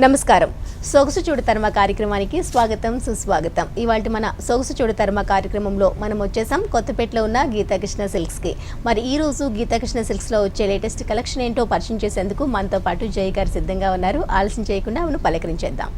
నమస్కారం. సొగసు చూడతర్మ కార్యక్రమానికి స్వాగతం, సుస్వాగతం. ఇవాళ మన సొగసు చూడతర్మ కార్యక్రమంలో మనం వచ్చేసాం కొత్తపేటలో ఉన్న గీతాకృష్ణ సిల్క్స్కి. మరి ఈ రోజు గీతాకృష్ణ సిల్క్స్లో వచ్చే లేటెస్ట్ కలెక్షన్ ఏంటో పరిచయం చేసేందుకు మనతో పాటు జయ గారు సిద్ధంగా ఉన్నారు. ఆలస్యం చేయకుండా ఆమెను పలకరించేద్దాం.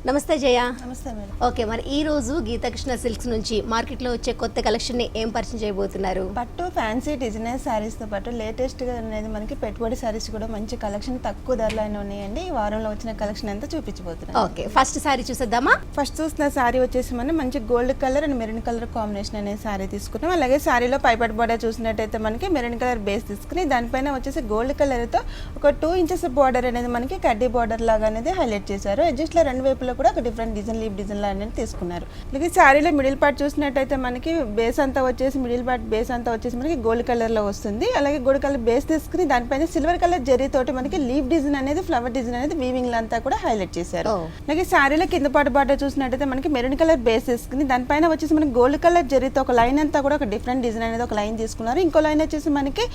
నమస్తే జయ. నమస్తే మేడం. ఓకే, మరి ఈ రోజు గీతాకృష్ణ సిల్క్స్ నుంచి మార్కెట్లో వచ్చే కొత్త కలెక్షన్ ని ఏం పరిచయం చేయబోతున్నారు? పట్టు ఫ్యాన్సీ డిజైనర్ శారీస్ తో పాటు లేటెస్ట్ గా అనేది మనకి పెట్టుబడి శారీస్ కూడా మంచి కలెక్షన్ తక్కువ ధరలో ఉన్నాయండి. ఈ వారంలో వచ్చిన కలెక్షన్ అంతా చూపించబోతున్నాను. ఓకే, ఫస్ట్ శారీ చూసేద్దామా? ఫస్ట్ చూసిన శారీ వచ్చేసి మనం మంచి gold colour and maroon colour combination అనే శారీ తీసుకున్నాం. అలాగే శారీలో పైపట్ బార్డర్ చూసినట్టయితే మనకి మెరూన్ కలర్ బేస్ తీసుకుని దానిపైన వచ్చేసి గోల్డ్ కలర్ తో ఒక 2 ఇంచెస్ బార్డర్ అనేది మనకి కడ్డీ బార్డర్ లాగా అనేది హైలైట్ చేశారు. అడ్జస్ట్ లో రెండు వైపులో కూడా ఒక డిఫరెంట్ డిజైన్ లీప్ డిజైన్ లా అనేది తీసుకున్నారు. అలాగే శారీలో మిడిల్ పార్ట్ చూసినట్టయితే మనకి బేస్ అంతా వచ్చేసి మిడిల్ పార్ట్ బేస్ అంతా వచ్చేసి మనకి గోల్డ్ కలర్ లో వస్తుంది. అలాగే గోల్డ్ కలర్ బేస్ తీసుకుని దానిపైన సిల్వర్ కలర్ జరీ తోటి మనకి లీప్ డిజైన్ అనేది ఫ్లవర్ డిజైన్ అనేది వీవింగ్ అంతా కూడా హైలైట్ చేశారు. అలాగే శారీలో కింద పాటు బార్డర్ చూసినట్టయితే మనకి మెరూన్ కలర్ బేస్ తీసుకుని దానిపైన వచ్చేసి మనకి గోల్డ్ కలర్ జరీతో ఒక లైన్ అంతా కూడా ఒక డిఫరెంట్ డిజైన్ అనేది ఒక లైన్ తీసుకున్నారు. ఇంకో లైన్ వచ్చేసి మనకి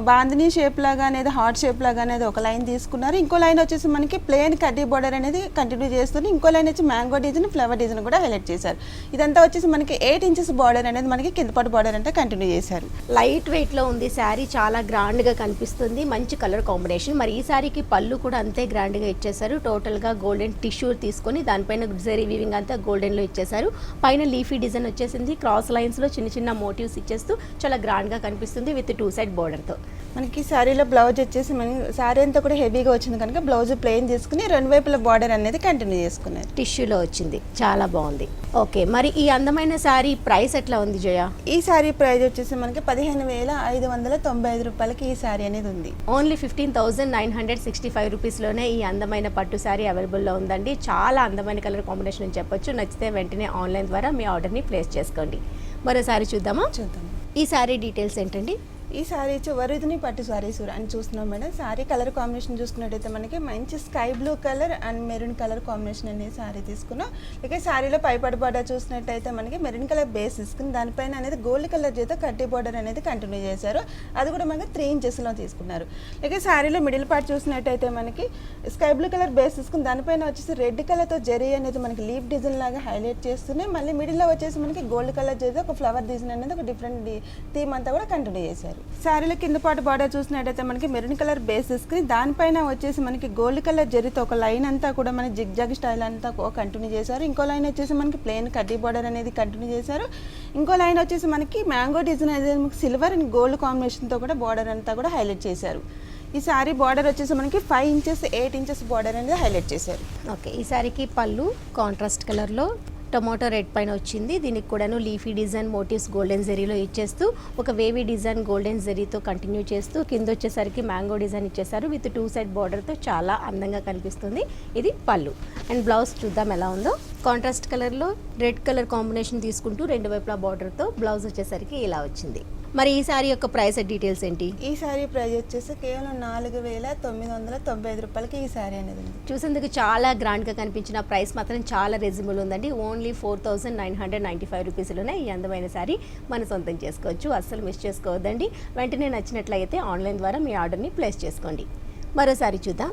బాందిని షేప్ లాగా అనేది హార్ట్ షేప్ లాగా అనేది ఒక లైన్ తీసుకున్నారు. ఇంకో లైన్ వచ్చేసి మనకి ప్లెయిన్ కడ్డీ బార్డర్ అనేది కంటిన్యూ చేస్తుంది. ఇంకో లైన్ వచ్చి మ్యాంగో డిజైన్ ఫ్లవర్ డిజైన్ కూడా హైలైట్ చేశారు. ఇదంతా వచ్చేసి మనకి 8 ఇంచెస్ బార్డర్ అనేది మనకి కింద పాటు బార్డర్ అంటే కంటిన్యూ చేశారు. లైట్ వెయిట్ లో ఉంది శారీ, చాలా గ్రాండ్ గా కనిపిస్తుంది. మంచి కలర్ కాంబినేషన్. మరి ఈ శారీకి పళ్ళు కూడా అంతే గ్రాండ్ గా ఇచ్చేసారు. టోటల్ గా గోల్డెన్ టిష్యూ తీసుకొని దానిపైన జరీ వీవింగ్ అంతా గోల్డెన్ లో ఇచ్చేసారు. పైన లీఫీ డిజైన్ వచ్చేసింది. క్రాస్ లైన్స్ లో చిన్న చిన్న మోటివ్స్ ఇచ్చేస్తూ చాలా గ్రాండ్ గా కనిపిస్తుంది విత్ 2 సైడ్ బార్డర్ తో. మనకి శారీలో బ్లౌజ్ వచ్చేసి మనకి శారీ అంతా కూడా హెవీగా వచ్చింది కనుక బ్లౌజ్ ప్లెయిన్ తీసుకుని రెండు వైపుల బార్డర్ అనేది కంటిన్యూ చేసుకున్నారు. టిష్యూలో వచ్చింది, చాలా బాగుంది. ఓకే, మరి ఈ అందమైన శారీ ప్రైస్ ఎట్లా ఉంది జయ? ఈ శారీ ప్రైస్ వచ్చేసి మనకి 15,595 రూపాయలకి ఈ శారీ అనేది ఉంది. ఓన్లీ 15,965 రూపీస్లోనే ఈ అందమైన పట్టు శారీ అవైలబుల్లో ఉందండి. చాలా అందమైన కలర్ కాంబినేషన్ అని చెప్పొచ్చు. నచ్చితే వెంటనే ఆన్లైన్ ద్వారా మీ ఆర్డర్ని ప్లేస్ చేసుకోండి. మరో శారీ చూద్దాం. ఈ శారీ డీటెయిల్స్ ఏంటండి? ఈ శారీ వరుదిని పట్టు శారీస్ అని చూస్తున్నాం మేడం. శారీ కలర్ కాంబినేషన్ చూసుకున్నట్టయితే మనకి మంచి sky blue colour and maroon colour combination అనేది శారీ తీసుకున్నాం. ఇక శారీలో పైపడి బార్డర్ చూసినట్టయితే మనకి మెరూన్ కలర్ బేస్ తీసుకుని దానిపైన అనేది గోల్డ్ కలర్ చేత కడ్డీ బార్డర్ అనేది కంటిన్యూ చేశారు. అది కూడా మనకి 3 ఇంచెస్లో తీసుకున్నారు. ఇక శారీలో మిడిల్ పార్ట్ చూసినట్టయితే మనకి స్కై బ్లూ కలర్ బేస్ తీసుకుని దానిపైన వచ్చేసి రెడ్ కలర్తో జరీ అనేది మనకి లీఫ్ డిజైన్ లాగా హైలైట్ చేస్తున్నాయి. మళ్ళీ మిడిల్లో వచ్చేసి మనకి గోల్డ్ కలర్ చేత ఒక ఫ్లవర్ డిజైన్ అనేది ఒక డిఫరెంట్ థీమ్ అంతా కూడా కంటిన్యూ చేశారు. శారీలో కింద పాటు బార్డర్ చూసినట్టయితే మనకి మెరూన్ కలర్ బేస్ తీసుకుని దానిపైన వచ్చేసి మనకి గోల్డ్ కలర్ జరీతో ఒక లైన్ అంతా కూడా మనకి జిగ్జాగ్ స్టైల్ అంతా కంటిన్యూ చేశారు. ఇంకో లైన్ వచ్చేసి మనకి ప్లెయిన్ కడ్డీ బార్డర్ అనేది కంటిన్యూ చేశారు. ఇంకో లైన్ వచ్చేసి మనకి మ్యాంగో డిజైన్ అనేది సిల్వర్ అండ్ గోల్డ్ కాంబినేషన్తో కూడా బార్డర్ అంతా కూడా హైలైట్ చేశారు. ఈ శారీ బార్డర్ వచ్చేసి మనకి 5 ఇంచెస్ 8 ఇంచెస్ బార్డర్ అనేది హైలైట్ చేశారు. ఓకే, ఈ శారీకి పళ్ళు కాంట్రాస్ట్ కలర్లో టొమాటో రెడ్ పైన వచ్చింది. దీనికి కూడాను లీఫీ డిజైన్ మోటివ్స్ గోల్డెన్ జరీలో ఇచ్చేస్తూ ఒక వేవీ డిజైన్ గోల్డెన్ జరీతో కంటిన్యూ చేస్తూ కింద వచ్చేసరికి మ్యాంగో డిజైన్ ఇచ్చేసారు విత్ 2 సైడ్ బార్డర్తో చాలా అందంగా కనిపిస్తుంది. ఇది పళ్ళు. అండ్ బ్లౌజ్ చూద్దాం ఎలా ఉందో. కాంట్రాస్ట్ కలర్లో రెడ్ కలర్ కాంబినేషన్ తీసుకుంటూ రెండు వైపులా బార్డర్తో బ్లౌజ్ వచ్చేసరికి ఇలా వచ్చింది. మరి ఈ శారీ యొక్క ప్రైస్ డీటెయిల్స్ ఏంటి? ఈ శారీ ప్రైస్ వచ్చేసి కేవలం 4,995 రూపాయలకి ఈ శారీ అనేది ఉంది. చూసేందుకు చాలా గ్రాండ్గా కనిపించిన ప్రైస్ మాత్రం చాలా రీజనబుల్ ఉందండి. ఓన్లీ 4,995 రూపీస్లోనే ఈ అందమైన శారీ మన సొంతం చేసుకోవచ్చు. అస్సలు మిస్ చేసుకోవద్దండి. వెంటనే నచ్చినట్లయితే ఆన్లైన్ ద్వారా మీ ఆర్డర్ని ప్లేస్ చేసుకోండి. మరోసారి చూద్దాం.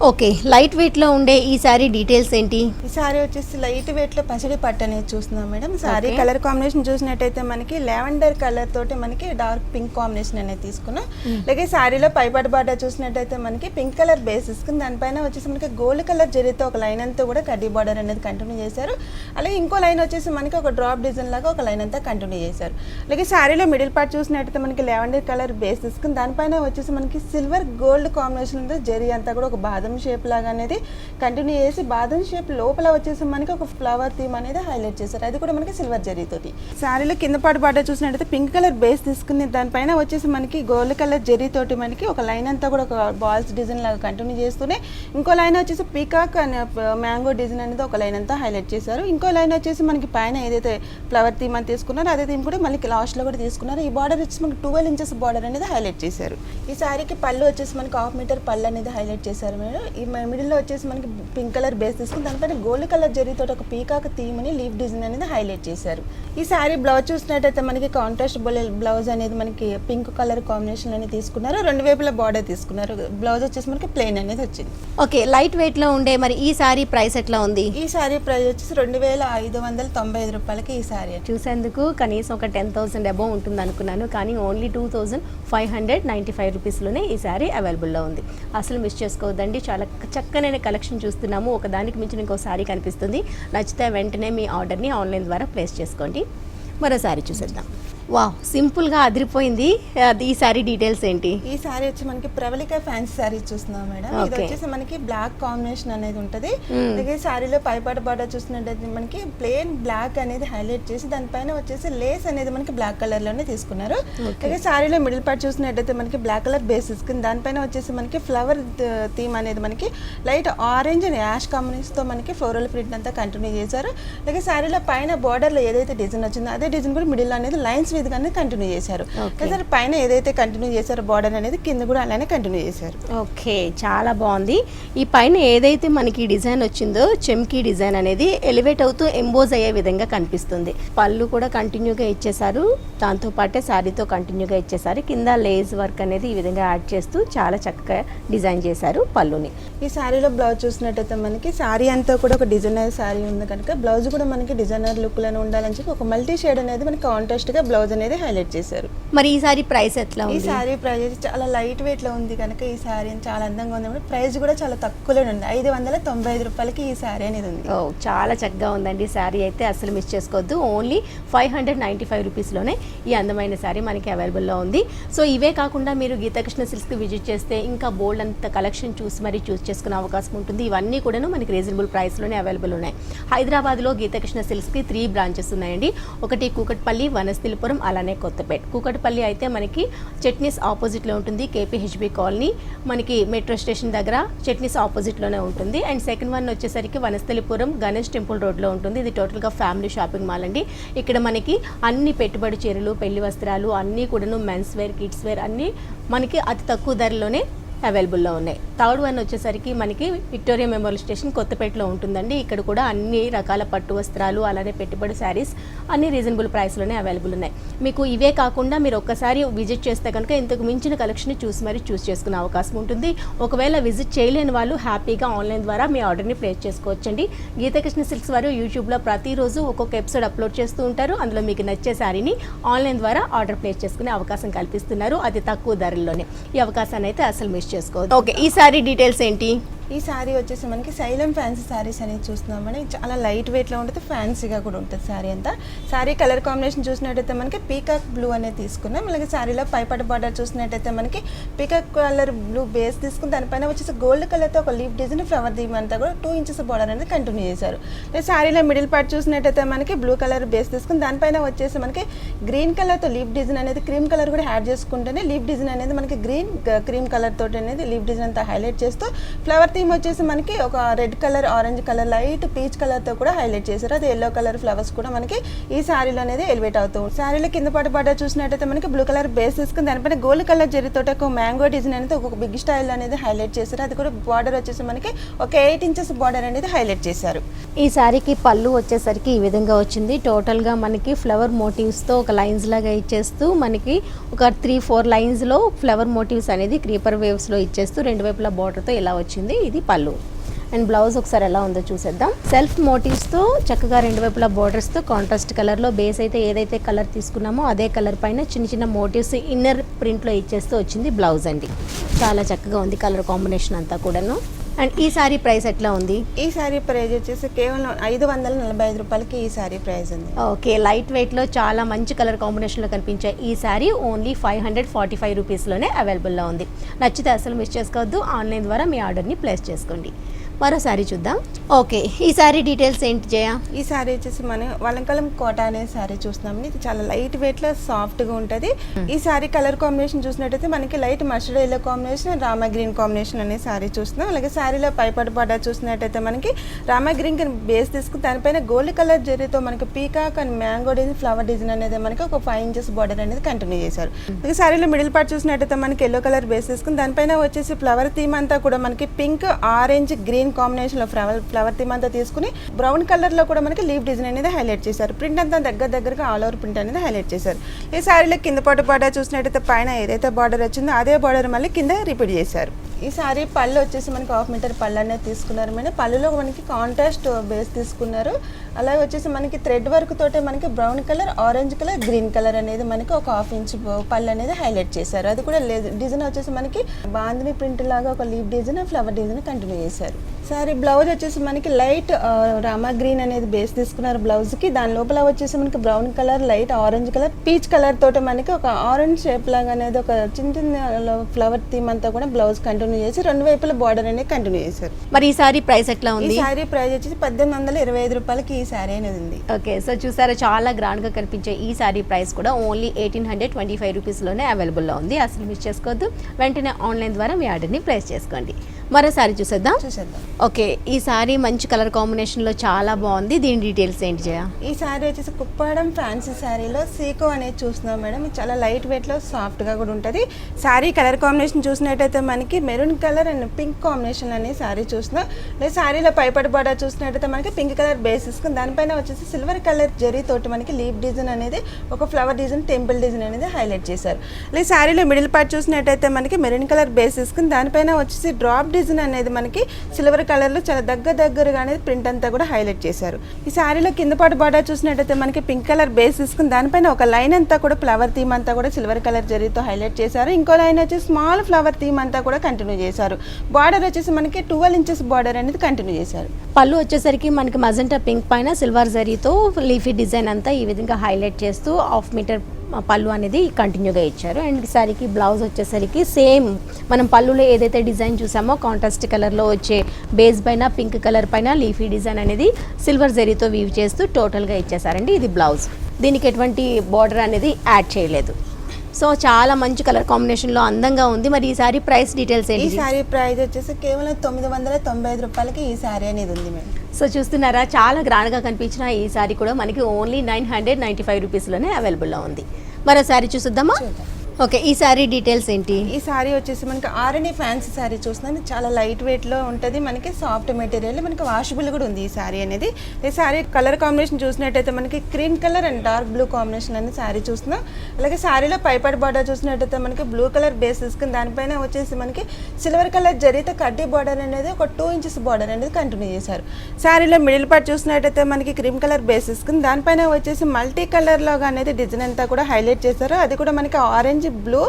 ఓకే, లైట్ వెయిట్ లో ఉండే ఈ శారీ డీటెయిల్స్ ఏంటి? ఈ శారీ వచ్చేసి లైట్ వెయిట్ లో పసిడి పట్టు అనేది చూస్తున్నాం మేడం. శారీ కలర్ కాంబినేషన్ చూసినట్టయితే మనకి లావెండర్ కలర్ తోటి మనకి డార్క్ పింక్ కాంబినేషన్ అనేది తీసుకున్నాం. అలాగే శారీలో పైపడి బార్డర్ చూసినట్టయితే మనకి పింక్ కలర్ బేస్ తీసుకుని దానిపైన వచ్చేసి మనకి గోల్డ్ కలర్ జరీతో ఒక లైన్ అంతా కూడా కడ్డీ బార్డర్ అనేది కంటిన్యూ చేశారు. అలాగే ఇంకో లైన్ వచ్చేసి మనకి ఒక డ్రాప్ డిజైన్ లాగా ఒక లైన్ అంతా కంటిన్యూ చేశారు. అలాగే శారీలో మిడిల్ పార్ట్ చూసినట్టయితే మనకి లావెండర్ కలర్ బేస్ తీసుకుని దానిపైన వచ్చేసి మనకి సిల్వర్ గోల్డ్ కాంబినేషన్ జరీ అంతా కూడా ఒక బాదం షేప్ లాగా అనేది కంటిన్యూ చేసి బాదం షేప్ లోపల వచ్చేసి మనకి ఒక ఫ్లవర్ థీమ్ అనేది హైలైట్ చేశారు. అది కూడా మనకి సిల్వర్ జరీతోటి. శారీలో కింద పాటు బార్డర్ చూసినట్టయితే పింక్ కలర్ బేస్ తీసుకుని దానిపైన వచ్చేసి మనకి గోల్డ్ కలర్ జరీతోటి మనకి ఒక లైన్ అంతా కూడా ఒక బాల్స్ డిజైన్ లాగా కంటిన్యూ చేస్తూనే ఇంకో లైన్ వచ్చేసి పీకాక్ మ్యాంగో డిజైన్ అనేది ఒక లైన్ అంతా హైలైట్ చేశారు. ఇంకో లైన్ వచ్చేసి మనకి పైన ఏదైతే ఫ్లవర్ థీమ్ అని తీసుకున్నారో అదే థీమ్ కూడా మళ్ళీ లాస్ట్లో కూడా తీసుకున్నారు. ఈ బార్డర్ వచ్చేసి మనకి 12 ఇంచెస్ బార్డర్ అనేది హైలైట్ చేశారు. ఈ శారీకి పళ్ళు వచ్చేసి మనకి 1/2 మీటర్ కలర్ పళ్ళు అనేది హైలైట్ చేశారు మేడం. ఈ మిడిల్లో వచ్చేసి మనకి పింక్ కలర్ బేస్ తీసుకుని దానిపైన గోల్డ్ కలర్ జరీతో ఒక పీకాక్ థీమ్ని లీఫ్ డిజైన్ అనేది హైలైట్ చేశారు. ఈ శారీ బ్లౌజ్ చూసినట్టయితే మనకి కాంట్రాస్ట్ బ్లౌజ్ అనేది మనకి పింక్ కలర్ కాంబినేషన్ అనేది తీసుకున్నారు. రెండు వైపుల బార్డర్ తీసుకున్నారు. బ్లౌజ్ వచ్చేసి మనకి ప్లెయిన్ అనేది వచ్చింది. ఓకే, లైట్ వెయిట్ లో ఉండే మరి ఈ సారీ ప్రైస్ ఎట్లా ఉంది? ఈ శారీ ప్రైస్ వచ్చేసి 2595 రూపాయలకి ఈ శారీ. చూసేందుకు కనీసం ఒక 10,000 అబౌవ్ ఉంటుంది అనుకున్నాను, కానీ ఓన్లీ 2595 రూపీస్లోనే ఈ శారీ అవైలబుల్లో ఉంది. అసలు మిస్ చేసుకోవద్దండి. చాలా చక్కనైన కలెక్షన్ చూస్తున్నాము. ఒకదానికి మించిన ఇంకో శారీ కనిపిస్తుంది. నచ్చితే వెంటనే మీ ఆర్డర్ని ఆన్లైన్ ద్వారా ప్లేస్ చేసుకోండి. మరో శారీ చూసేద్దాం. వావ్, సింపుల్గా అదిరిపోయింది. ఈ శారీ డీటెయిల్స్ ఏంటి? ఈ శారీ వచ్చి మనకి ప్రవళిక ఫ్యాన్సీ శారీ చూస్తున్నాం మేడం. ఇది వచ్చేసి మనకి బ్లాక్ కాంబినేషన్ అనేది ఉంటుంది. అలాగే శారీలో పైపాట బార్డర్ చూసినట్టయితే మనకి ప్లెయిన్ బ్లాక్ అనేది హైలైట్ చేసి దానిపైన వచ్చేసి లేస్ అనేది మనకి బ్లాక్ కలర్ లోనే తీసుకున్నారు. అలాగే శారీలో మిడిల్ పార్ట్ చూసినట్టయితే మనకి బ్లాక్ కలర్ బేస్ తీసుకుని దానిపైన వచ్చేసి మనకి ఫ్లవర్ థీమ్ అనేది మనకి light orange and ash combination తో మనకి ఫ్లోరల్ ప్రింట్ అంతా కంటిన్యూ చేశారు. అలాగే శారీలో పైన బార్డర్ లో ఏదైతే డిజైన్ వచ్చిందో అదే డిజైన్ కూడా మిడిల్ అనేది లైన్స్ అనేది కంటిన్యూ చేశారు. పైన ఏదైతే కంటిన్యూ చేశారో బార్డర్ అనేది కింద కూడా అలానే కంటిన్యూ చేశారు. ఓకే, చాలా బాగుంది. ఈ పైన ఏదైతే మనకి డిజైన్ వచ్చిందో చెమ్కీ డిజైన్ అనేది ఎలివేట్ అవుతూ ఎంబోజ్ అయ్యే విధంగా కనిపిస్తుంది. పళ్ళు కూడా కంటిన్యూగా ఇచ్చేసారు, దాంతో పాటే శారీతో కంటిన్యూగా ఇచ్చేసారు. కింద లేస్ వర్క్ అనేది ఈ విధంగా యాడ్ చేస్తూ చాలా చక్కగా డిజైన్ చేశారు పళ్ళుని. ఈ శారీలో బ్లౌజ్ చూసినట్టయితే మనకి శారీ అంతా కూడా ఒక డిజైనర్ శారీ ఉంది కనుక బ్లౌజ్ కూడా మనకి డిజైనర్ లుక్ లోనే ఉండాలని చెప్పి ఒక మల్టీ షేడ్ అనేది మనకి కాంట్రాస్ట్ గా బ్లౌజ్ అనేది హైలైట్ చేశారు. మరి ఈ సారీ ప్రైస్ ఎట్లా ఉంది? ఈ సారీ ప్రైస్ చాలా లైట్ వెయిట్ లో ఉంది కనుక ఈ సారీ చాలా అందంగా ఉంది. ప్రైస్ కూడా చాలా తక్కువలో ఉంది. 595 రూపాయలకి ఈ సారీ అనేది ఉంది. ఓ, చాలా చక్కగా ఉందండి. సారీ అయితే అసలు మిస్ చేసుకోవద్దు. ఓన్లీ 595 రూపీస్లోనే ఈ అందమైన సారీ మనకి అవైలబుల్లో ఉంది. సో ఇవే కాకుండా మీరు గీతాకృష్ణ సిల్క్స్కి విజిట్ చేస్తే ఇంకా బోల్డ్ అంత కలెక్షన్ చూసి మరీ చూస్ చేసుకునే అవకాశం ఉంటుంది. ఇవన్నీ కూడాను మనకి రీజనబుల్ ప్రైస్లోనే అవైలబుల్ ఉన్నాయి. హైదరాబాద్లో గీతాకృష్ణ సిల్క్స్కి 3 బ్రాంచెస్ ఉన్నాయండి. ఒకటి కూకట్పల్లి, వనస్థలిపురం, అలానే కొత్తపేట. కూకట్పల్లి అయితే మనకి చట్నీస్ ఆపోజిట్లో ఉంటుంది. కేపీహెచ్బి కాలనీ మనకి మెట్రో స్టేషన్ దగ్గర చట్నీస్ ఆపోజిట్లోనే ఉంటుంది. అండ్ సెకండ్ వన్ వచ్చేసరికి వనస్థలిపురం గణేష్ టెంపుల్ రోడ్లో ఉంటుంది. ఇది టోటల్గా ఫ్యామిలీ షాపింగ్ మాల్ అండి. ఇక్కడ మనకి అన్ని పెట్టుబడి చీరలు, పెళ్లి వస్త్రాలు అన్నీ కూడాను మెన్స్ వేర్, కిడ్స్ వేర్ అన్నీ మనకి అతి తక్కువ ధరలోనే అవైలబుల్లో ఉన్నాయి. థర్డ్ వన్ వచ్చేసరికి మనకి విక్టోరియా మెమోరియల్ స్టేషన్ కొత్తపేటలో ఉంటుందండి. ఇక్కడ కూడా అన్ని రకాల పట్టు వస్త్రాలు అలానే పెట్టుబడి శారీస్ అన్ని రీజనబుల్ ప్రైస్లోనే అవైలబుల్ ఉన్నాయి. మీకు ఇవే కాకుండా మీరు ఒక్కసారి విజిట్ చేస్తే కనుక ఇంతకు మించిన కలెక్షన్ చూసి మరి చూస్ చేసుకునే అవకాశం ఉంటుంది. ఒకవేళ విజిట్ చేయలేని వాళ్ళు హ్యాపీగా ఆన్లైన్ ద్వారా మీ ఆర్డర్ని ప్లేస్ చేసుకోవచ్చండి. గీతాకృష్ణ సిల్క్స్ వారు యూట్యూబ్లో ప్రతిరోజు ఒక్కొక్క ఎపిసోడ్ అప్లోడ్ చేస్తూ ఉంటారు. అందులో మీకు నచ్చే శారీని ఆన్లైన్ ద్వారా ఆర్డర్ ప్లేస్ చేసుకునే అవకాశం కల్పిస్తున్నారు, అతి తక్కువ ధరల్లోనే. ఈ అవకాశాన్ని అయితే అసలు మిస్ చేసుకోవద్దు. ఓకే, ఈ సారీ డీటెయిల్స్ ఏంటి? ఈ శారీ వచ్చేసి మనకి శైలం ఫ్యాన్సీ శారీస్ అనేది చూస్తున్నాం మేడం. చాలా లైట్ వెయిట్లో ఉంటుంది, ఫ్యాన్సీగా కూడా ఉంటుంది శారీ అంతా. శారీ కలర్ కాంబినేషన్ చూసినట్టయితే మనకి పీకాక్ బ్లూ అనేది తీసుకున్నాం. అలాగే శారీలో పైపట బార్డర్ చూసినట్టయితే మనకి పీకాక్ కలర్ బ్లూ బేస్ తీసుకుని దానిపైన వచ్చేసి గోల్డ్ కలర్తో ఒక లీఫ్ డిజైన్ ఫ్లవర్ దీమ్ అంతా కూడా 2 ఇంచెస్ బార్డర్ అనేది కంటిన్యూ చేశారు. శారీలో మిడిల్ పార్ట్ చూసినట్టయితే మనకి బ్లూ కలర్ బేస్ తీసుకుని దానిపైన వచ్చేసి మనకి గ్రీన్ కలర్తో లీఫ్ డిజైన్ అనేది క్రీమ్ కలర్ కూడా యాడ్ చేసుకుంటేనే లీఫ్ డిజైన్ అనేది మనకి క్రీమ్ కలర్ తోటి అనేది లీఫ్ డిజైన్ అంతా హైలైట్ చేస్తూ ఫ్లవర్ థీమ్ వచ్చేసి మనకి ఒక red colour, orange colour, light peach colour తో కూడా హైలైట్ చేశారు. అది ఎల్లో కలర్ ఫ్లవర్స్ కూడా మనకి ఈ శారీలో అనేది ఎలివేట్ అవుతుంది. శారీలో కింద పాటు బార్డర్ చూసినట్టయితే మనకి బ్లూ కలర్ బేస్ తీసుకుని దానిపైన గోల్డ్ కలర్ జరీతో ఒక మ్యాంగో డిజైన్ అనేది ఒక బిగ్ స్టైల్ అనేది హైలైట్ చేశారు. అది కూడా బార్డర్ వచ్చేసి మనకి ఒక 8 ఇంచెస్ బార్డర్ అనేది హైలైట్ చేశారు. ఈ శారీకి పళ్ళు వచ్చేసరికి ఈ విధంగా వచ్చింది. టోటల్గా మనకి ఫ్లవర్ మోటివ్స్తో ఒక లైన్స్ లాగా ఇచ్చేస్తూ మనకి ఒక 3-4 లైన్స్లో ఫ్లవర్ మోటివ్స్ అనేది క్రీపర్ వేవ్స్లో ఇచ్చేస్తూ 2 వైపుల బార్డర్తో ఇలా వచ్చింది. ఇది పళ్ళు. అండ్ బ్లౌజ్ ఒకసారి ఎలా ఉందో చూసేద్దాం. సెల్ఫ్ మోటివ్స్తో చక్కగా 2 వైపుల బార్డర్స్తో కాంట్రాస్ట్ కలర్లో బేస్ అయితే ఏదైతే కలర్ తీసుకున్నామో అదే కలర్ పైన చిన్న చిన్న మోటివ్స్ ఇన్నర్ ప్రింట్లో ఇచ్చేస్తూ వచ్చింది బ్లౌజ్ అండి. చాలా చక్కగా ఉంది కలర్ కాంబినేషన్ అంతా కూడాను. అండ్ ఈ సారీ ప్రైస్ ఎట్లా ఉంది? ఈ సారీ ప్రైస్ వచ్చేసి కేవలం 545 రూపాయలకి ఈ సారీ ప్రైస్ ఉంది. ఓకే, లైట్ వెయిట్లో చాలా మంచి కలర్ కాంబినేషన్లో కనిపించే ఈ సారీ ఓన్లీ 545 రూపీస్లోనే అవైలబుల్లో ఉంది. నచ్చితే అసలు మిస్ చేసుకోవద్దు. ఆన్లైన్ ద్వారా మీ ఆర్డర్ని ప్లేస్ చేసుకోండి. మరో శారీ చూద్దాం. ఓకే, ఈ శారీ డీటెయిల్స్ ఏంటి జయ? ఈ శారీ వచ్చేసి మనం వలంకలం కోట అనే శారీ చూస్తున్నాం. ఇది చాలా లైట్ వెయిట్ లో సాఫ్ట్ గా ఉంటది. ఈ శారీ కలర్ కాంబినేషన్ చూసినట్టయితే మనకి light mustard yellow combination, Rama green combination అనే శారీ చూస్తున్నాం. అలాగే శారీలో పైపడి పాట చూసినట్టయితే మనకి రామా గ్రీన్ బేస్ తీసుకుని దానిపైన గోల్డ్ కలర్ జరీతో మనకి peacock and mango design, flower design అనేది మనకి ఒక 5 ఇంచెస్ బార్డర్ అనేది కంటిన్యూ చేశారు. అలాగే శారీలో మిడిల్ పార్ట్ చూసినట్టయితే మనకి ఎల్లో కలర్ బేస్ తీసుకుని దానిపైన వచ్చేసి ఫ్లవర్ థీమ్ అంతా కూడా మనకి పింక్, ఆరెంజ్, గ్రీన్ కాంబినేషన్ లో ఫ్లవర్ థీమ్ అంతా తీసుకుని బ్రౌన్ కలర్ లో కూడా మనకి లీఫ్ డిజైన్ అనేది హైలైట్ చేశారు. ప్రింట్ అంతా దగ్గరగా ఆల్ ఓవర్ ప్రింట్ అనేది హైలైట్ చేశారు. ఈ శారీలో కింద పాటు బార్డర్ చూసినట్టయితే పైన ఏదైతే బార్డర్ వచ్చిందో అదే బార్డర్ మళ్ళీ కింద రిపీట్ చేశారు. ఈ శారీ పళ్ళు వచ్చేసి మనకి 1/2 మీటర్ పళ్ళు అనేది తీసుకున్నారు. మేడం పళ్ళులో మనకి కాంట్రాస్ట్ బేస్ తీసుకున్నారు. అలాగే వచ్చేసి మనకి థ్రెడ్ వర్క్ తోటే మనకి brown colour, orange colour, green colour అనేది మనకి ఒక 1/2 ఇంచ్ పళ్ళు అనేది హైలైట్ చేశారు. అది కూడా డిజైన్ వచ్చేసి మనకి బాందిని ప్రింట్ లాగా ఒక leaf design, flower design continue చేశారు. సారీ బ్లౌజ్ వచ్చేసి మనకి లైట్ రామా గ్రీన్ అనేది బేస్ తీసుకున్నారు బ్లౌజ్ కి. దాని లోపల వచ్చేసి మనకి brown colour, light orange colour, peach colour తోటి మనకి ఒక ఆరెంజ్ షేప్ లాగా అనేది ఒక చిన్న ఫ్లవర్ థీమ్ అంతా కూడా బ్లౌజ్ కంటిన్యూ చేసి 2 వైపుల బార్డర్ అనేది కంటిన్యూ చేశారు. మరి ఈ సారీ ప్రైస్ ఎట్లా ఉంది? ఈ సారీ ప్రైస్ వచ్చేసి 1825 రూపాయలకి ఈ సారీ అనేది ఉంది. ఓకే, సో చూసారా చాలా గ్రాండ్ గా కనిపించే ఈ సారీ ప్రైస్ కూడా ఓన్లీ 1825 రూపీస్ లోనే అవైలబుల్ లో ఉంది. అసలు మిస్ చేసుకోవద్దు, వెంటనే ఆన్లైన్ ద్వారా మీ ఆర్డర్ ని ప్లేస్ చేసుకోండి. మరో సారీ చూసేద్దాం. ఓకే, ఈ సారీ మంచి కలర్ కాంబినేషన్ లో చాలా బాగుంది. దీని డీటెయిల్స్ ఏంటి జయ? ఈ సారీ వచ్చేసి కుప్పాడం ఫ్యాన్సీ సారీలో సీకో అనేది చూస్తున్నాం మేడం. ఇది చాలా లైట్ వెయిట్ లో సాఫ్ట్ గా కూడా ఉంటుంది. సారీ కలర్ కాంబినేషన్ చూసినట్టయితే మనకి maroon colour and pink combination అనే సారీ చూస్తున్నాం. లేదా సారీలో పైపడి బార్డర్ చూసినట్టయితే మనకి పింక్ కలర్ బేస్ తీసుకుని దానిపైన వచ్చేసి సిల్వర్ కలర్ జరీ తోటి మనకి లీఫ్ డిజైన్ అనేది ఒక ఫ్లవర్ డిజైన్, టెంపుల్ డిజైన్ అనేది హైలైట్ చేశారు. లేదా సారీలో మిడిల్ పార్ట్ చూసినట్టయితే మనకి మెరూన్ కలర్ బేస్ తీసుకుని దానిపైన వచ్చేసి డ్రాప్ డిజైన్ అనేది మనకి సిల్వర్ కలర్ లో చాలా దగ్గరగా అనేది ప్రింట్ అంతా కూడా హైలైట్ చేశారు. ఈ సారీలో కింద పాటు బార్డర్ చూసినట్టయితే మనకి పింక్ కలర్ బేస్ తీసుకుని దానిపైన ఒక లైన్ అంతా కూడా ఫ్లవర్ థీమ్ అంతా కూడా సిల్వర్ కలర్ జరీతో హైలైట్ చేశారు. ఇంకో లైన్ వచ్చి స్మాల్ ఫ్లవర్ థీమ్ అంతా కూడా కంటిన్యూ చేశారు. బార్డర్ వచ్చేసి మనకి 12 ఇంచెస్ బార్డర్ అనేది కంటిన్యూ చేశారు. పళ్ళు వచ్చేసరికి మనకి మజెంటా పింక్ పైన సిల్వర్ జరీతో లీఫీ డిజైన్ అంతా ఈ విధంగా హైలైట్ చేస్తూ 1/2 మీటర్ పళ్ళు అనేది కంటిన్యూగా ఇచ్చారు. అండ్ సారీకి బ్లౌజ్ వచ్చేసరికి సేమ్ మనం పళ్ళులో ఏదైతే డిజైన్ చూసామో కాంట్రాస్ట్ కలర్లో వచ్చే బేస్ పైన పింక్ కలర్ పైన లీఫీ డిజైన్ అనేది సిల్వర్ జరీతో వీవ్ చేస్తూ టోటల్గా ఇచ్చేసారండి. ఇది బ్లౌజ్. దీనికి ఎటువంటి బార్డర్ అనేది యాడ్ చేయలేదు. సో చాలా మంచి కలర్ కాంబినేషన్లో అందంగా ఉంది. మరి ఈ సారీ ప్రైస్ డీటెయిల్స్ ఏంటి? ఈ సారీ ప్రైస్ వచ్చేసి కేవలం 995 రూపాయలకి ఈ సారీ అనేది ఉంది మేడం. సో చూస్తున్నారా, చాలా గ్రాండ్గా కనిపించిన ఈ సారీ కూడా మనకి ఓన్లీ 995 రూపీస్లోనే అవైలబుల్లో ఉంది. మరో సారీ చూద్దామా? ఓకే, ఈ సారీ డీటెయిల్స్ ఏంటి? ఈ సారీ వచ్చేసి మనకి ఆర్ఎండి ఫ్యాన్సీ సారీ చూస్తున్నాం. చాలా లైట్ వెయిట్ లో ఉంటుంది. మనకి సాఫ్ట్ మెటీరియల్, మనకి వాషబుల్ కూడా ఉంది ఈ సారీ అనేది. ఈ సారీ కలర్ కాంబినేషన్ చూసినట్టయితే మనకి cream colour and dark blue combination అనేది సారీ చూస్తున్నాం. అలాగే సారీలో పైపడి బార్డర్ చూసినట్టయితే మనకి బ్లూ కలర్ బేస్ తీసుకుని దానిపైన వచ్చేసి మనకి సిల్వర్ కలర్ జరీతో కడ్డీ బార్డర్ అనేది ఒక 2 ఇంచెస్ బార్డర్ అనేది కంటిన్యూ చేశారు. సారీలో మిడిల్ పార్ట్ చూసినట్టయితే మనకి క్రీమ్ కలర్ బేస్ తీసుకుని దానిపైన వచ్చేసి మల్టీ కలర్ లాగా అనేది డిజైన్ అంతా కూడా హైలైట్ చేశారు. అది కూడా మనకి orange, blue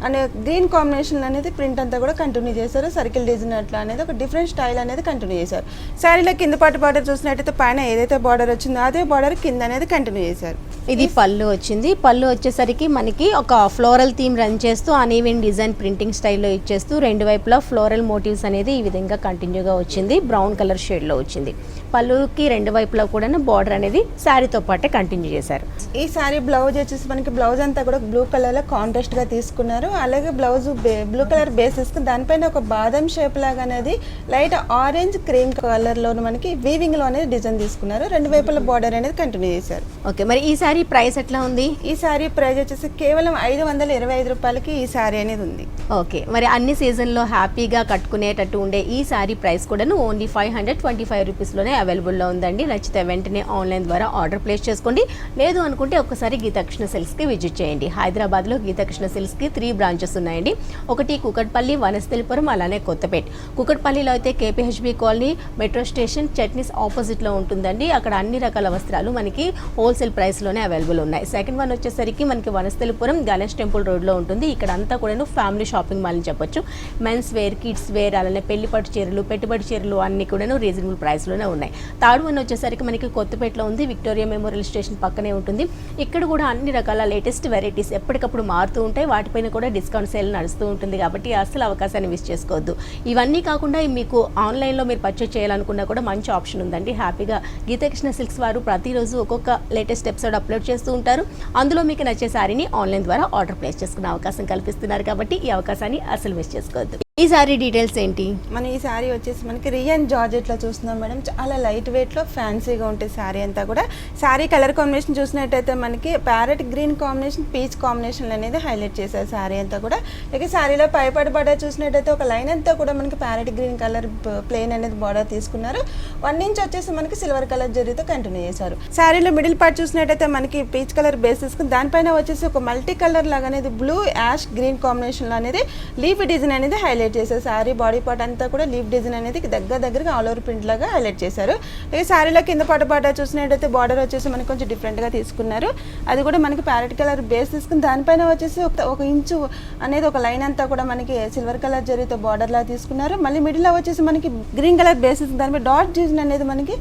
and green combination అనేది ప్రింట్ అంతా కూడా కంటిన్యూ చేశారు. సర్కిల్ డిజైన్ అట్లా అనేది ఒక డిఫరెంట్ స్టైల్ అనేది కంటిన్యూ చేశారు. శారీలో కింద పాటు బార్డర్ చూసినట్టయితే పైన ఏదైతే బార్డర్ వచ్చిందో అదే బార్డర్ కింద అనేది కంటిన్యూ చేశారు. ఇది పళ్ళు వచ్చింది. పళ్ళు వచ్చేసరికి మనకి ఒక ఫ్లోరల్ థీమ్ రన్ చేస్తూ అన్ఈవెన్ డిజైన్ ప్రింటింగ్ స్టైల్లో ఇచ్చేస్తూ 2 వైపులా ఫ్లోరల్ మోటివ్స్ అనేది ఈ విధంగా కంటిన్యూగా వచ్చింది. బ్రౌన్ కలర్ షేడ్లో వచ్చింది. పళ్ళుకి 2 వైపులా కూడా బార్డర్ అనేది శారీతో పాటే కంటిన్యూ చేశారు. ఈ శారీ బ్లౌజ్ వచ్చేసి మనకి బ్లౌజ్ అంతా కూడా బ్లూ కలర్లో కాంట్రాస్ట్గా తీసుకున్నారు. అలాగే బ్లౌజ్ బ్లూ కలర్ బేస్ తీసుకుని దానిపైన ఒక బాదం షేప్ లాగా అనేది లైట్ ఆరెంజ్ క్రీమ్ కలర్లో మనకి వీవింగ్లో అనేది డిజైన్ తీసుకున్నారు. 2 వైపుల బార్డర్ అనేది కంటిన్యూ చేశారు. ఓకే, మరి ఈ సారీ ప్రైస్ ఎట్లా ఉంది? ఈ సారీ ప్రైస్ వచ్చేసి కేవలం 525 రూపాయలకి ఈ సారీ అనేది ఉంది. ఓకే, మరి అన్ని సీజన్లో హ్యాపీగా కట్టుకునేటట్టు ఉండే ఈ సారీ ప్రైస్ కూడాను ఓన్లీ 525 రూపీస్లోనే అవైలబుల్లో ఉందండి. నచ్చితే వెంటనే ఆన్లైన్ ద్వారా ఆర్డర్ ప్లేస్ చేసుకోండి. లేదు అనుకుంటే ఒక్కసారి గీతాకృష్ణ సిల్క్స్కి విజిట్ చేయండి. హైదరాబాద్లో గీతాకృష్ణ సిల్క్స్కి 3 బ్రాంచెస్ ఉన్నాయండి. ఒకటి కూకట్పల్లి, వనస్థలిపురం, అలానే కొత్తపేట. కూకట్పల్లిలో అయితే KPHB colony metro station chutneys ఆపోజిట్లో ఉంటుందండి. అక్కడ అన్ని రకాల వస్త్రాలు మనకి హోల్సేల్ ప్రైస్లోనే అవైలబుల్ ఉన్నాయి. సెకండ్ వన్ వచ్చేసరికి మనకి వనస్థలిపురం గణేష్ టెంపుల్ రోడ్లో ఉంటుంది. ఇక్కడ అంతా కూడా ఫ్యామిలీ షాపింగ్ మాల్ అని చెప్పొచ్చు. మెన్స్ వేర్, కిడ్స్ వేర్, అలానే పెళ్లిపట్టు చీరలు, పెట్టుబడి చీరలు అన్ని కూడా రీజనబుల్ ప్రైస్లోనే ఉన్నాయి. ఉన్నాయి. థర్డ్ వన్ వచ్చేసరికి మనకి కొత్తపేటలో ఉంది, విక్టోరియా మెమోరియల్ స్టేషన్ పక్కనే ఉంటుంది. ఇక్కడ కూడా అన్ని రకాల లేటెస్ట్ వెరైటీస్ ఎప్పటికప్పుడు మారుతూ ఉంటాయి, వాటిపైన కూడా డిస్కౌంట్ సేల్ నడుస్తూ ఉంటుంది. కాబట్టి అసలు అవకాశాన్ని మిస్ చేసుకోవద్దు. ఇవన్నీ కాకుండా మీకు ఆన్లైన్లో మీరు పర్చేజ్ చేయాలనుకున్నా కూడా మంచి ఆప్షన్ ఉందండి. హ్యాపీగా గీతాకృష్ణ సిల్క్స్ వారు ప్రతిరోజు ఒక్కొక్క లేటెస్ట్ ఎపిసోడ్ అప్లోడ్ చేస్తూ ఉంటారు. అందులో మీకు నచ్చే శారీని ఆన్లైన్ ద్వారా ఆర్డర్ ప్లేస్ చేసుకునే అవకాశం కల్పిస్తున్నారు. కాబట్టి ఈ అవకాశాన్ని అసలు మిస్ చేసుకోవద్దు. ఈ సారీ డీటెయిల్స్ ఏంటి? మన ఈ శారీ వచ్చేసి మనకి రియన్ జార్జెట్లో చూస్తున్నాం మేడం. చాలా లైట్ వెయిట్లో ఫ్యాన్సీగా ఉంటుంది శారీ అంతా కూడా. శారీ కలర్ కాంబినేషన్ చూసినట్టయితే మనకి parrot green combination, peach combination అనేది హైలైట్ చేశారు శారీ అంతా కూడా. ఇక శారీలో పైపడి బార్డర్ చూసినట్టయితే ఒక లైన్ అంతా కూడా మనకి ప్యారెట్ గ్రీన్ కలర్ ప్లెయిన్ అనేది బార్డర్ తీసుకున్నారు. 1 ఇంచ్ వచ్చేసి మనకి సిల్వర్ కలర్ జరీతో కంటిన్యూ చేశారు. శారీలో మిడిల్ పార్ట్ చూసినట్టయితే మనకి పీచ్ కలర్ బేస్ తీసుకుని దానిపైన వచ్చేసి ఒక మల్టీ కలర్ లాగా అనేది బ్లూ యాష్ గ్రీన్ కాంబినేషన్లో అనేది లీఫ్ డిజైన్ అనేది హైలైట్ చేశారు. శారీ బాడీ పార్ట్ అంతా కూడా లీఫ్ డిజైన్ అనేది దగ్గరగా ఆల్ ఓవర్ ప్రింట్ లాగా హైలైట్ చేశారు. ఈ శారీలో కింద పాట చూసినట్టయితే బార్డర్ వచ్చేసి మనకి కొంచెం డిఫరెంట్గా తీసుకున్నారు. అది కూడా మనకి ప్యారెట్ కలర్ బేస్ తీసుకుని దానిపైన వచ్చేసి 1 ఇంచు అనేది ఒక లైన్ అంతా కూడా మనకి సిల్వర్ కలర్ జరీతో బార్డర్ లాగా తీసుకున్నారు. మళ్ళీ మిడిల్లో వచ్చేసి మనకి గ్రీన్ కలర్ బేస్ దానిపై డాట్ డిజైన్ అనేది మనకి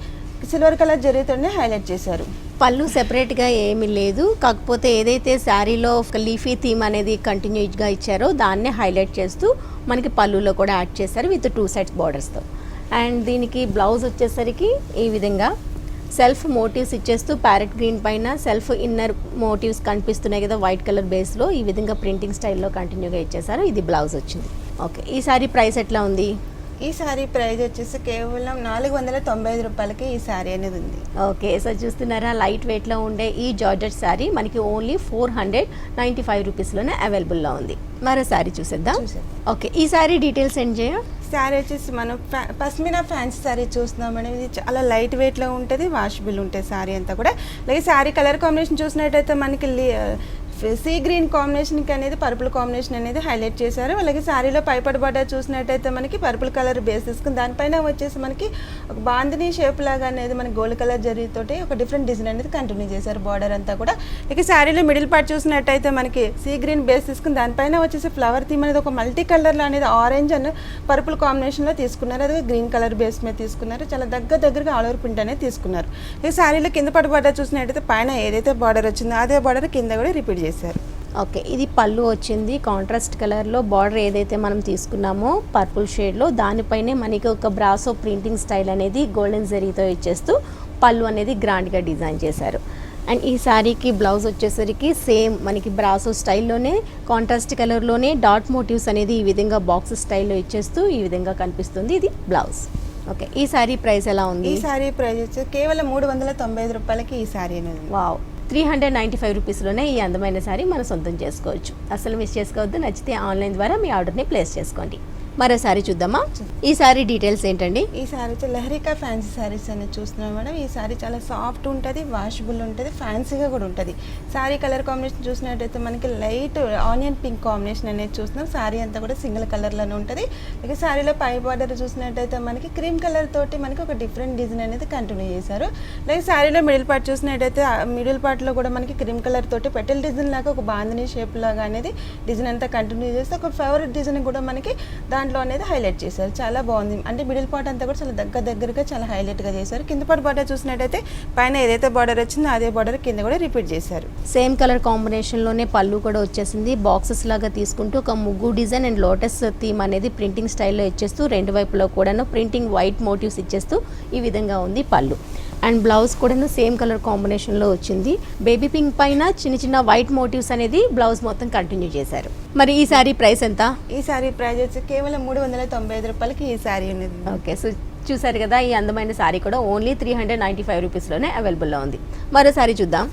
సిల్వర్ కలర్ జరీతోనే హైలైట్ చేశారు. పళ్ళు సెపరేట్గా ఏమీ లేదు, కాకపోతే ఏదైతే శారీలో ఒక లీఫీ థీమ్ అనేది కంటిన్యూగా ఇచ్చారో దాన్నే హైలైట్ చేస్తూ మనకి పళ్ళులో కూడా యాడ్ చేశారు విత్ 2 సైడ్స్ బార్డర్స్తో. అండ్ దీనికి బ్లౌజ్ వచ్చేసరికి ఈ విధంగా సెల్ఫ్ మోటివ్స్ ఇచ్చేస్తూ ప్యారెట్ గ్రీన్ పైన సెల్ఫ్ ఇన్నర్ మోటివ్స్ కనిపిస్తున్నాయి కదా వైట్ కలర్ బేస్లో, ఈ విధంగా ప్రింటింగ్ స్టైల్లో కంటిన్యూగా ఇచ్చేసారు. ఇది బ్లౌజ్ వచ్చింది. ఓకే, ఈ సారీ ప్రైస్ ఎట్లా ఉంది? ఈ శారీ ప్రైస్ వచ్చేసి కేవలం 495 రూపాయలకి ఈ శారీ అనేది ఉంది. ఓకే, సో చూస్తున్నారా, లైట్ వెయిట్లో ఉండే ఈ జార్జెట్ శారీ మనకి ఓన్లీ 495 రూపీస్లోనే అవైలబుల్లో ఉంది. మరో శారీ చూసేద్దాం. ఓకే, ఈ శారీ డీటెయిల్స్ సెండ్ చేయ. శారీ వచ్చేసి మనం పస్మినా ఫ్యాన్సీ శారీ చూస్తున్నాం మేడం. ఇది చాలా లైట్ వెయిట్లో ఉంటుంది, వాషబుల్ ఉంటుంది శారీ అంతా కూడా. అలాగే శారీ కలర్ కాంబినేషన్ చూసినట్టయితే మనకి సీ గ్రీన్ కాంబినేషన్కి అనేది పర్పుల్ కాంబినేషన్ అనేది హైలైట్ చేశారు. అలాగే శారీలో పైపడి బార్డర్ చూసినట్టయితే మనకి పర్పుల్ కలర్ బేస్ తీసుకుని దానిపైన వచ్చేసి మనకి ఒక బాందిని షేప్ లాగా అనేది మనకి గోల్డ్ కలర్ జరీతోటి ఒక డిఫరెంట్ డిజైన్ అనేది కంటిన్యూ చేశారు బార్డర్ అంతా కూడా. ఇక శారీలో మిడిల్ పార్ట్ చూసినట్టయితే మనకి సీ గ్రీన్ బేస్ తీసుకుని దానిపైన వచ్చేసి ఫ్లవర్ థీమ్ అనేది ఒక మల్టీ కలర్లో అనేది ఆరెంజ్ అండ్ పర్పుల్ కాంబినేషన్లో తీసుకున్నారు. అదే గ్రీన్ కలర్ బేస్ మీద తీసుకున్నారు. చాలా దగ్గరగా ఆల్ ఓవర్ ప్రింట్ అనేది తీసుకున్నారు. ఇక శారీలో కింద పడి బార్డర్ చూసినట్టయితే పైన ఏదైతే బార్డర్ వచ్చిందో అదే బార్డర్ కింద కూడా రిపీట్ చేశారు. ఓకే, ఇది పళ్ళు వచ్చింది కాంట్రాస్ట్ కలర్లో. బార్డర్ ఏదైతే మనం తీసుకున్నామో పర్పుల్ షేడ్లో దానిపైనే మనకి ఒక బ్రాసో ప్రింటింగ్ స్టైల్ అనేది గోల్డెన్ జరీతో ఇచ్చేస్తూ పళ్ళు అనేది గ్రాండ్గా డిజైన్ చేశారు. అండ్ ఈ శారీకి బ్లౌజ్ వచ్చేసరికి సేమ్ మనకి బ్రాసో స్టైల్లోనే కాంట్రాస్ట్ కలర్లోనే డాట్ మోటివ్స్ అనేది ఈ విధంగా బాక్స్ స్టైల్లో ఇచ్చేస్తూ ఈ విధంగా కనిపిస్తుంది. ఇది బ్లౌజ్. ఓకే, ఈ శారీ ప్రైస్ ఎలా ఉంది? ఈ శారీ ప్రైస్ వచ్చి కేవలం 395 రూపాయలకి ఈ శారీ అనేది. వావ్, 395 రూపీస్లోనే ఈ అందమైన శారీ మనం సొంతం చేసుకోవచ్చు. అసలు మిస్ చేసుకోవద్దు. నచ్చితే ఆన్లైన్ ద్వారా మీ ఆర్డర్ని ప్లేస్ చేసుకోండి. మరో శారీ చూద్దామా. ఈ శారీ డీటెయిల్స్ ఏంటండి? ఈ శారీ వచ్చి లహరికా ఫ్యాన్సీ శారీస్ అనేది చూస్తున్నాం మేడం. ఈ శారీ చాలా సాఫ్ట్ ఉంటుంది, వాషబుల్ ఉంటుంది, ఫ్యాన్సీగా కూడా ఉంటుంది. శారీ కలర్ కాంబినేషన్ చూసినట్టయితే మనకి లైట్ ఆనియన్ పింక్ కాంబినేషన్ అనేది చూస్తున్నాం. శారీ అంతా కూడా సింగిల్ కలర్లోనే ఉంటుంది. ఇక శారీలో పై బార్డర్ చూసినట్టయితే మనకి క్రీమ్ కలర్ తోటి మనకి ఒక డిఫరెంట్ డిజైన్ అనేది కంటిన్యూ చేశారు. అలాగే శారీలో మిడిల్ పార్ట్ చూసినట్టయితే మిడిల్ పార్ట్లో కూడా మనకి క్రీమ్ కలర్ తోటి పెటల్ డిజైన్ లాగా ఒక బాందిని షేప్ లాగా అనేది డిజైన్ అంతా కంటిన్యూ చేస్తే ఒక ఫేవరెట్ డిజైన్ కూడా మనకి దాంట్లో అనేది హైలైట్ చేశారు. చాలా బాగుంది. అంటే మిడిల్ పార్ట్ అంతా కూడా చాలా దగ్గరగా చాలా హైలైట్గా చేశారు. కింద పార్ట్ బార్డర్ చూసినట్టయితే పైన ఏదైతే బార్డర్ వచ్చిందో అదే బార్డర్ కింద కూడా రిపీట్ చేశారు. సేమ్ కలర్ కాంబినేషన్లోనే పళ్ళు కూడా వచ్చేసింది. బాక్సెస్ లాగా తీసుకుంటూ ఒక ముగ్గు డిజైన్ అండ్ లోటస్ థీమ్ అనేది ప్రింటింగ్ స్టైల్లో ఇచ్చేస్తూ రెండు వైపులో కూడాను ప్రింటింగ్ వైట్ మోటివ్స్ ఇచ్చేస్తూ ఈ విధంగా ఉంది పళ్ళు. అండ్ బ్లౌజ్ కూడాను సేమ్ కలర్ కాంబినేషన్లో వచ్చింది. బేబీ పింక్ పైన చిన్న వైట్ మోటివ్స్ అనేది బ్లౌజ్ మొత్తం కంటిన్యూ చేశారు. మరి ఈ శారీ ప్రైస్ ఎంత? ఈ శారీ ప్రైస్ వచ్చి కేవలం 395 రూపాయలకి ఈ శారీ అనేది. ఓకే, సో చూసారు కదా, ఈ అందమైన శారీ కూడా ఓన్లీ 395 రూపీస్లోనే అవైలబుల్లో ఉంది. మరో శారీ చూద్దాం.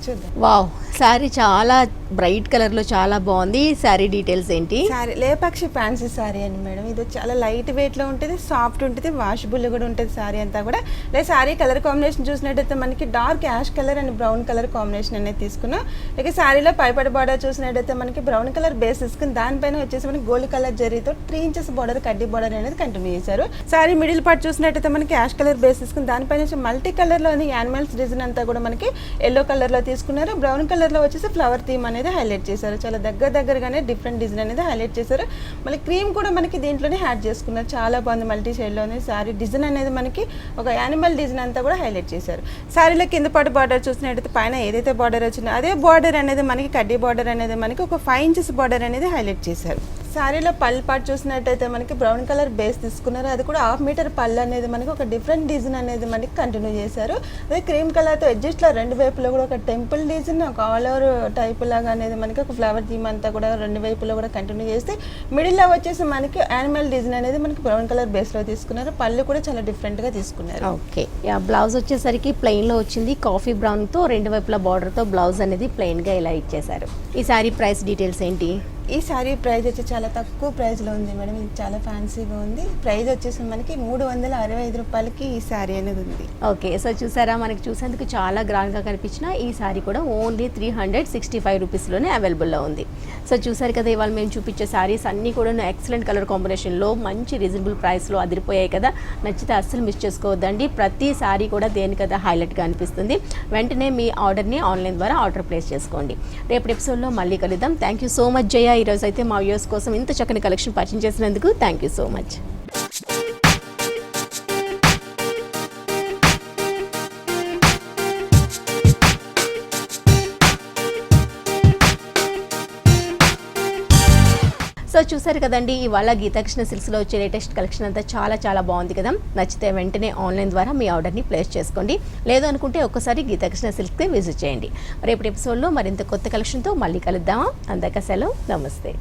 వావ్, శారీ చాలా బ్రైట్ కలర్లో చాలా బాగుంది. శారీ డీటెయిల్స్ ఏంటి? శారీ లేపాక్షి ఫ్యాన్సీ శారీ అండి మేడం. ఇది చాలా లైట్ వెయిట్లో ఉంటుంది, సాఫ్ట్ ఉంటుంది, వాషబుల్ కూడా ఉంటుంది శారీ అంతా కూడా. లేదా శారీ కలర్ కాంబినేషన్ చూసినట్టయితే మనకి dark ash colour and brown colour combination అనేది తీసుకున్నాం. ఇక శారీలో పైపడి బార్డర్ చూసినట్టయితే మనకి బ్రౌన్ కలర్ బేస్ తీసుకుని దానిపైన వచ్చేసి మనకి గోల్డ్ కలర్ జరీతో 3 ఇంచెస్ బార్డర్ కడ్డీ బార్డర్ అనేది కంటిన్యూ చేశారు. శారీ మిడిల్ పార్ట్ చూసినట్టయితే మనకి యాష్ కలర్ బేస్ తీసుకుని దానిపైన మల్టీ కలర్లో యానిమల్స్ డిజైన్ అంతా కూడా మనకి ఎల్లో కలర్లో తీసుకున్నారు. బ్రౌన్ కలర్ బార్డర్లో వచ్చేసి ఫ్లవర్ థీమ్ అనేది హైలైట్ చేశారు. చాలా దగ్గరగానే డిఫరెంట్ డిజైన్ అనేది హైలైట్ చేశారు. మళ్ళీ క్రీమ్ కూడా మనకి దీంట్లోనే యాడ్ చేసుకున్నారు. చాలా బాగుంది. మల్టీ షేడ్లోనే శారీ డిజైన్ అనేది మనకి ఒక యానిమల్ డిజైన్ అంతా కూడా హైలైట్ చేశారు. శారీలో కింద పాటు బార్డర్ చూసినట్టయితే పైన ఏదైతే బార్డర్ వచ్చిందో అదే బార్డర్ అనేది మనకి కడ్డీ బార్డర్ అనేది మనకి ఒక 5 ఇంచెస్ బార్డర్ అనేది హైలైట్ చేశారు. శారీలో పళ్ళు పాటు చూసినట్టయితే మనకి బ్రౌన్ కలర్ బేస్ తీసుకున్నారు. అది కూడా 1/2 మీటర్ పళ్ళు అనేది మనకి ఒక డిఫరెంట్ డిజైన్ అనేది మనకి కంటిన్యూ చేశారు. అదే క్రీమ్ కలర్తో ఎడ్జస్ట్లో 2 వైపులో కూడా ఒక టెంపుల్ డిజైన్, ఒక ఆల్ ఓవర్ టైప్ లాగా అనేది మనకి ఒక ఫ్లవర్ థీమ్ అంతా కూడా 2 వైపులో కూడా కంటిన్యూ చేస్తే మిడిల్లో వచ్చేసి మనకి యానిమల్ డిజైన్ అనేది మనకి బ్రౌన్ కలర్ బేస్లో తీసుకున్నారు. పళ్ళు కూడా చాలా డిఫరెంట్గా తీసుకున్నారు. ఓకే, బ్లౌజ్ వచ్చేసరికి ప్లెయిన్లో వచ్చింది. కాఫీ బ్రౌన్తో 2 వైపుల బార్డర్తో బ్లౌజ్ అనేది ప్లెయిన్గా ఇలా ఇచ్చేశారు. ఈ సారీ ప్రైస్ డీటెయిల్స్ ఏంటి? ఈ సారీ ప్రైస్ వచ్చి చాలా తక్కువ ప్రైస్లో ఉంది మేడం. ఇది చాలా ఫ్యాన్సీగా ఉంది. ప్రైస్ వచ్చేసి మనకి 365 రూపాయలకి ఈ సారీ అనేది ఉంది. ఓకే, సో చూసారా, మనకి చూసేందుకు చాలా గ్రాండ్గా కనిపించిన ఈ సారీ కూడా ఓన్లీ 365 రూపీస్లోనే అవైలబుల్లో ఉంది. సో చూసారు కదా, ఇవాళ మేము చూపించే సారీస్ అన్నీ కూడా ఎక్సలెంట్ కలర్ కాంబినేషన్లో మంచి రీజనబుల్ ప్రైస్లో అదిరిపోయాయి కదా. నచ్చితే అస్సలు మిస్ చేసుకోవద్దండి. ప్రతి సారీ కూడా దేని కదా హైలైట్గా అనిపిస్తుంది. వెంటనే మీ ఆర్డర్ని ఆన్లైన్ ద్వారా ఆర్డర్ ప్లేస్ చేసుకోండి. రేపటి ఎపిసోడ్లో మళ్ళీ కలుద్దాం. థ్యాంక్ యూ సో మచ్ జయ. ఈరోజు అయితే మా వ్యూవర్స్ కోసం ఇంత చక్కని కలెక్షన్ పరిచయం చేసినందుకు thank you so much. So చూసారు కదండి, ఇవాళ గీతాకృష్ణ సిల్క్స్లో వచ్చే లేటెస్ట్ కలెక్షన్ అంతా చాలా బాగుంది కదా. నచ్చితే వెంటనే ఆన్లైన్ ద్వారా మీ ఆర్డర్ని ప్లేస్ చేసుకోండి. లేదు అనుకుంటే ఒక్కసారి గీతాకృష్ణ సిల్క్స్కి విజిట్ చేయండి. రేపటి ఎపిసోడ్లో మరింత కొత్త కలెక్షన్తో మళ్ళీ కలుద్దామా. అందాక సెలవు, నమస్తే.